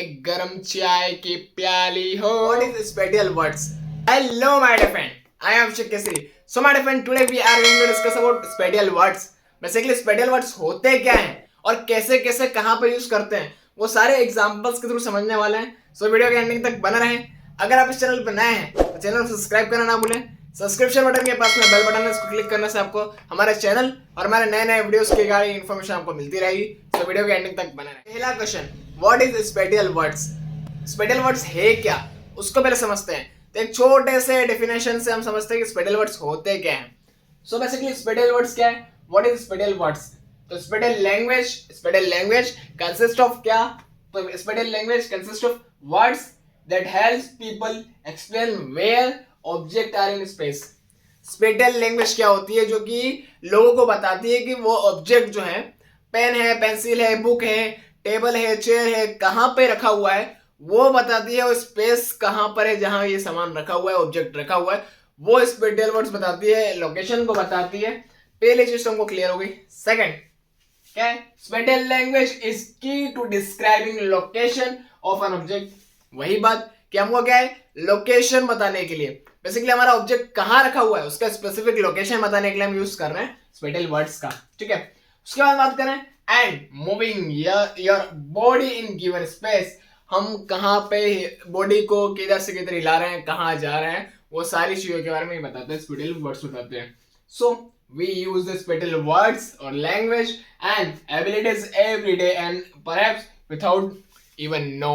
एक गरम चाय की प्याली हो. What is special words? Hello my dear friend, I am Shikesri. So my dear friend, today we are going to discuss about special words. Basically special words होते क्या हैं और कैसे कैसे कहाँ पर यूज करते हैं, वो सारे एग्जांपल्स के थ्रू समझने वाले हैं. सो वीडियो के एंडिंग तक बना रहे. अगर आप इस चैनल पर नए हैं तो चैनल को सब्सक्राइब करना ना भूलें. सब्सक्रिप्शन बटन के पास में बेल बटन है, इसको क्लिक करने से आपको हमारे चैनल और हमारे नए नए वीडियोस की गाड़ी इन्फॉर्मेशन आपको मिलती रहेगी. तो वीडियो के एंडिंग तक बने रहें. पहला question, what is special words? Special words है क्या, उसको पहले समझते हैं. तो एक छोटे से डेफिनेशन से हम समझते हैं कि स्पेशल वर्ड्स होते क्या हैं. सो बेसिकली स्पेशल वर्ड्स क्या है, व्हाट इज स्पेशल वर्ड्स? तो स्पेशल लैंग्वेज कंसिस्ट ऑफ क्या? तो special language consist of words that helps people explain where object are in space. Special language क्या होती है? जो कि लोगों को बताती है कि वो ऑब्जेक्ट जो है, पेन है, पेंसिल है, बुक है, टेबल है, चेयर है, कहाँ पे रखा हुआ है, वो बताती है. और स्पेस कहाँ पर है जहां ये सामान रखा हुआ है, ऑब्जेक्ट रखा हुआ है, वो स्पेशल वर्ड्स बताती है. लोकेशन को बताती है. पहले चीज तुमको क्लियर हो गई. सेकंड क्या है? Special language is key to describing location of an object. वही बात कि हमको क्या है, लोकेशन बताने के लिए, बेसिकली हमारा ऑब्जेक्ट कहाँ रखा हुआ है उसका स्पेसिफिक लोकेशन बताने के लिए हम यूज कर रहे हैं स्पेशल वर्ड्स का. ठीक है. उसके बाद बात करें and moving your body in given space. हम कहाँ पे बॉडी को किधर से किधर हिला रहे हैं, कहाँ जा रहे हैं, वो सारी चीजों के बारे में बताते हैं, स्पेशल वर्ड्स बताते हैं. सो we use the special words or language and abilities every day and perhaps without even know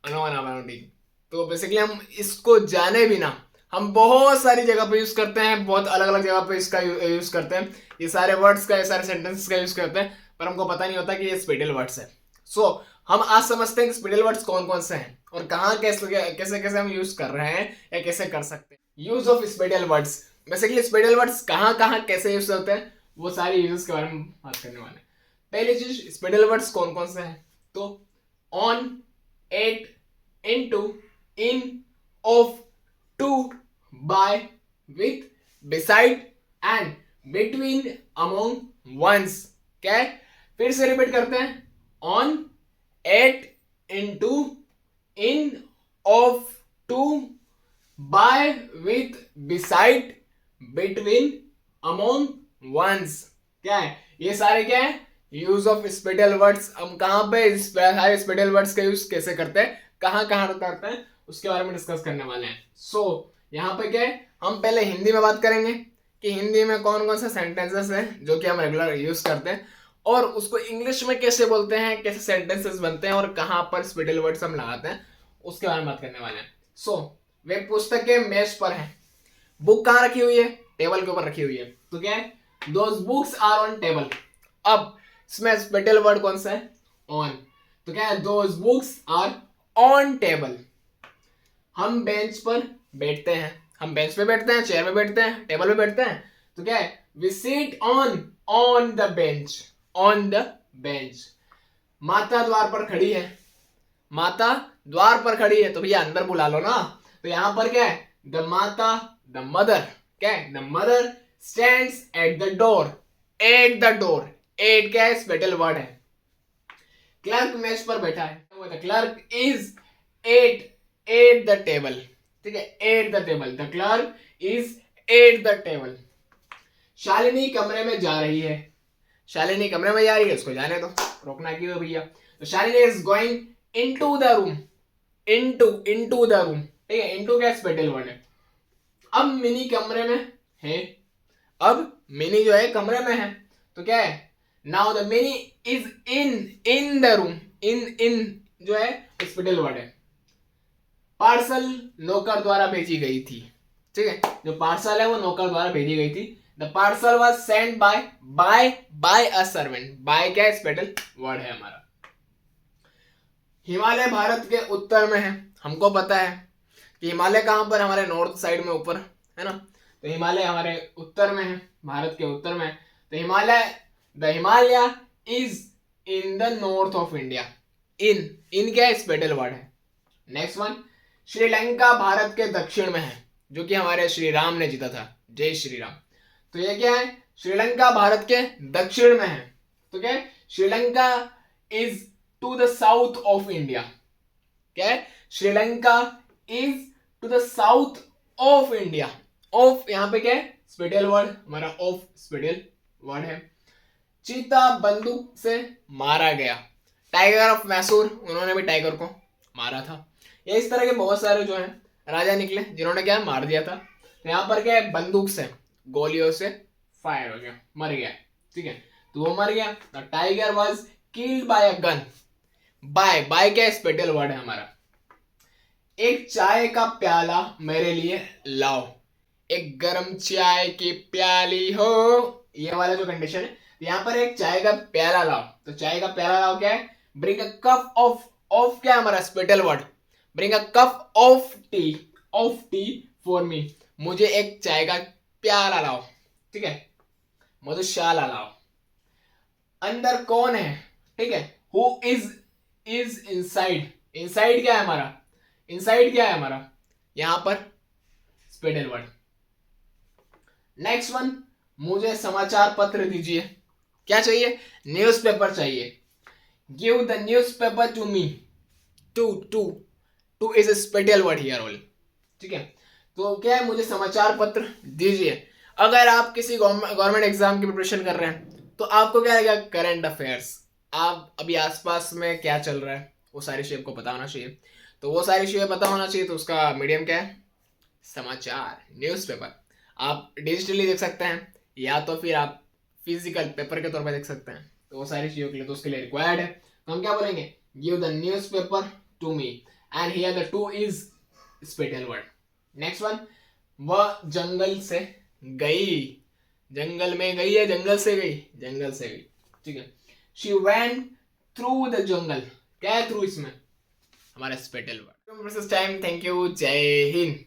about it. तो बेसिकली हम इसको जाने बिना हम बहुत सारी जगह पे यूज करते हैं, बहुत अलग अलग जगह पे इसका यूज करते हैं. ये सारे वर्ड्स का, ये सारे सेंटेंसेस का यूज करते हैं, पर हमको पता नहीं होता कि ये स्पेशल वर्ड्स है. सो हम आज समझते हैं कि स्पेशल वर्ड्स कौन कौन से हैं और कहाँ कैसे कैसे हम यूज कर रहे हैं या कैसे कर सकते हैं. Use of special words. Basically special words कहाँ कहाँ कैसे यूज होते हैं, वो सारे यूजेस के बारे में बात करने वाले हैं. पहली चीज, स्पेशल वर्ड्स कौन कौन से हैं? तो on, at, into, in, of, to, by, with, beside and between, among, once. क्या है? फिर से रिपीट करते हैं. On, at, into, in, of, to, by, with, beside, between, among, once. क्या है? ये सारे क्या है? Use of special words. हम कहाँ पे सारे स्पेशल वर्ड्स का यूज कैसे करते हैं, कहाँ कहाँ करते हैं, उसके बारे में डिस्कस करने वाले हैं. सो यहाँ पे क्या है, हम पहले हिंदी में बात करेंगे कि हिंदी में कौन कौन से सेंटेंसेस हैं जो कि हम रेगुलर यूज करते हैं, और उसको इंग्लिश में कैसे बोलते हैं, कैसे सेंटेंसेस बनते हैं और कहाँ पर स्पेशल वर्ड्स हम लगाते हैं, उसके बारे में बात करने वाले हैं. सो वे पुस्तकें मेज पर हैं. बुक कहाँ रखी हुई है? टेबल के ऊपर रखी हुई है. तो क्या है? Those books are on table. अब इसमें स्पेशल वर्ड कौन सा है? ऑन. तो क्या है? Those books are on table. हम बेंच पर बैठते हैं. हम बेंच पे बैठते हैं, चेयर पे बैठते हैं, टेबल पे बैठते हैं. तो क्या है? We sit on the bench. On the bench. माता द्वार पर खड़ी है. माता द्वार पर खड़ी है तो भैया अंदर बुला लो ना. तो यहां पर क्या है? द माता, द मदर. क्या है? The mother stands at the door. At the door. At क्या है? स्पेशल वर्ड है. क्लर्क मेज पर बैठा है. The clerk is at the table. ठीक है? At the table. The clerk is at the table. Shalini कमरे में जा रही है. शालिनी कमरे में जा रही है, उसको जाने दो, रोकना क्यों भैया. तो Shalini is going into the room. Into the room. ठीक है? इनटू क्या स्पेशल वर्ड है. अब मिनी कमरे में है. अब मिनी जो है कमरे में है. तो क्या है? Now the mini is in the room. In जो है स्पेशल वर्ड है. पार्सल नौकर द्वारा भेजी गई थी. ठीक है? जो पार्सल है वो नौकर द्वारा भेजी गई थी. The parcel was send by a servant. By क्या स्पेशल वर्ड है हमारा. हिमालय भारत के उत्तर में है. हमको पता है कि हिमालय कहां पर? हमारे नॉर्थ साइड में ऊपर है ना. तो हिमालय हमारे उत्तर में है, भारत के उत्तर में. तो the Himalaya is in the north of India. In क्या स्पेशल वर्ड है. नेक्स्ट वन, श्रीलंका भारत के दक्षिण में है, जो कि हमारे श्री राम ने जीता था. जय श्री राम. तो ये क्या है? श्रीलंका भारत के दक्षिण में है. तो क्या है? Sri Lanka is to the south of India. क्या है? Sri Lanka is to the south of India. Of यहाँ पे क्या है? स्पेटियल वर्ड, हमारा ऑफ स्पेटियल वर्ड है। चीता बंदूक से मारा गया। टाइगर ऑफ मैसूर, उन्होंने भी टाइगर को मारा था। ये इस तरह के बहुत सारे जो हैं राजा निकले जिन्होंने क्या मार दिया था। तो यहाँ पर क्या है? बंदूक से, गोलियों से फायर हो गया, मर गया। ठीक है, तो वो मर गया। The tiger was killed by a gun. By, by क्या स्पेशल वर्ड है हमारा। एक चाय का प्याला मेरे लिए लाओ। एक गरम चाय की प्याली हो, ये वाला जो कंडीशन है। यहाँ पर एक चाय का प्याला लाओ, तो चाय का प्याला लाओ क्या है? Bring a cup of, of क्या है हमारा special word. Bring a cup of T, of T for me, मुझे एक चाय का प्याला लाओ। ठीक है, मधुशाला लाओ। अंदर कौन है? ठीक है, हु इज इनसाइड। इनसाइड क्या है हमारा? इनसाइड क्या है हमारा? यहां पर स्पेशल वर्ड। नेक्स्ट वन, मुझे समाचार पत्र दीजिए। क्या चाहिए? न्यूज़पेपर चाहिए। Give the newspaper to me. To is a special word here only. ठीक है, तो क्या है? मुझे समाचार पत्र दीजिए। अगर आप किसी गवर्नमेंट एग्जाम की प्रिपरेशन कर रहे हैं तो आपको क्या लगेगा? करंट अफेयर्स, आप अभी आसपास में क्या चल रहा है वो सारी चीजें आपको पता होना चाहिए। तो वो सारी चीजें पता होना चाहिए, तो उसका मीडियम क्या है? समाचार, न्यूज़पेपर। आप डिजिटली देख सकते हैं या तो फिर आप फिजिकल पेपर के तौर पर देख सकते हैं। तो वो सारी चीजों के लिए, तो उसके लिए रिक्वायर्ड है। तो हम क्या बोलेंगे? Give the newspaper to me, and here the to is special word. Next one, वह जंगल से गई। जंगल में गई है, जंगल से गई? जंगल से गई। ठीक है, she went through the jungle. क्या है थ्रू इसमें? हमारा special word. Time, thank you, जय हिंद।